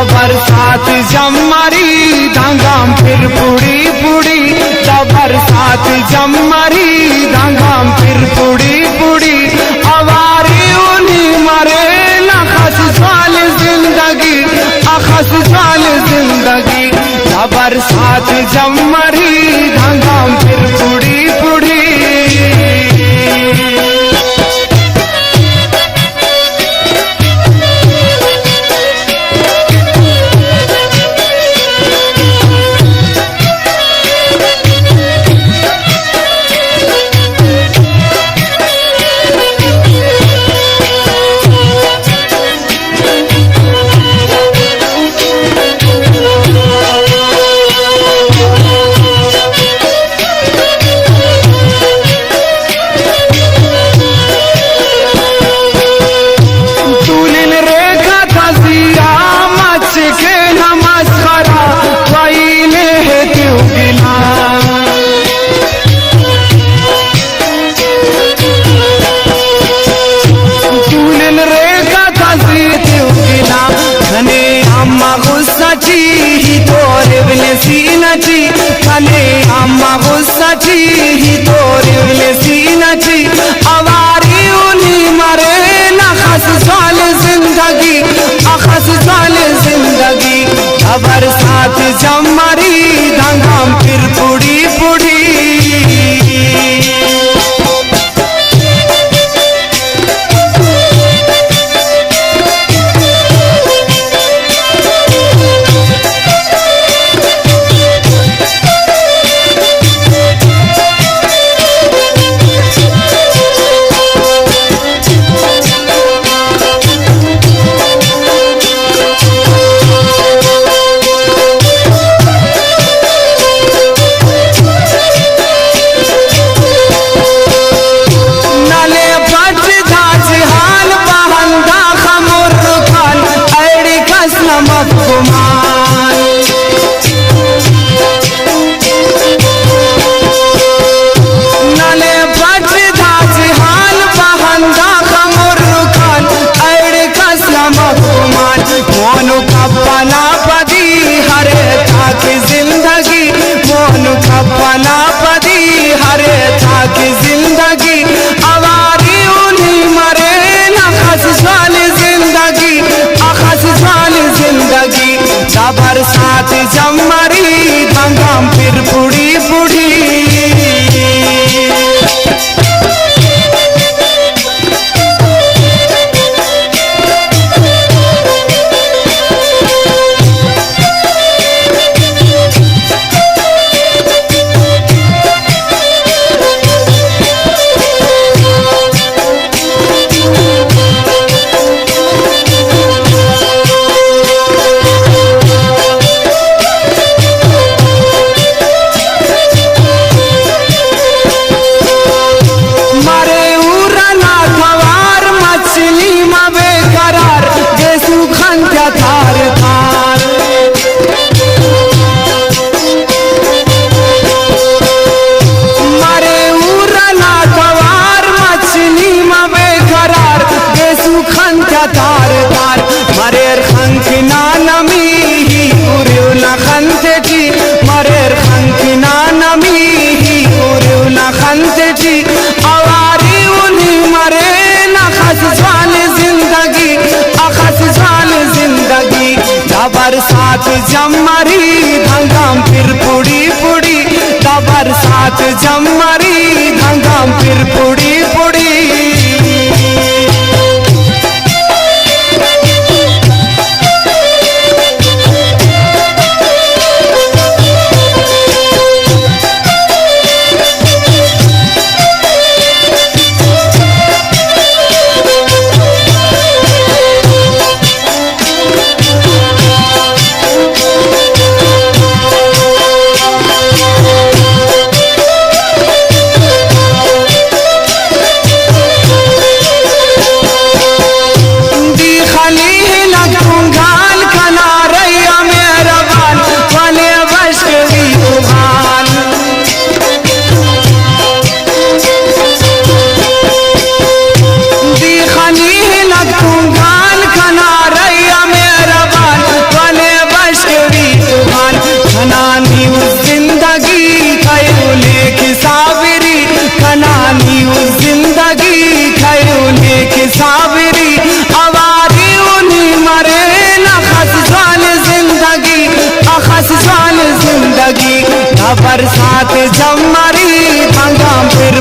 बरसात जम्मरी धांगाम फिर पुड़ी पुड़ी, बरसात जम्मरी धांगाम फिर पुड़ी पुड़ी। अवारी उन्हीं मरे लखस साल जिंदगी, अखस साल जिंदगी। बरसात जम्मरी धांगाम फिर पुड़ी पुड़ी। खले अम्मा गुस्साची ही तोरे सीनाची। अवारी उन्हीं मरे लखस साल जिंदगी, अखस साल जिंदगी। बरसात जम्मरी धांगाम फिर पुड़ी पुड़ी। बरसात जम्मरी धांगाम फिर पुड़ी पुड़ी। बरसात जम्मरी धांगाम फिर पुड़ी पुड़ी। बरसात जम्मरी धांगाम फिर पुड़ी पुड़ी। लगी, बरसात जब मरी धंगाम फिर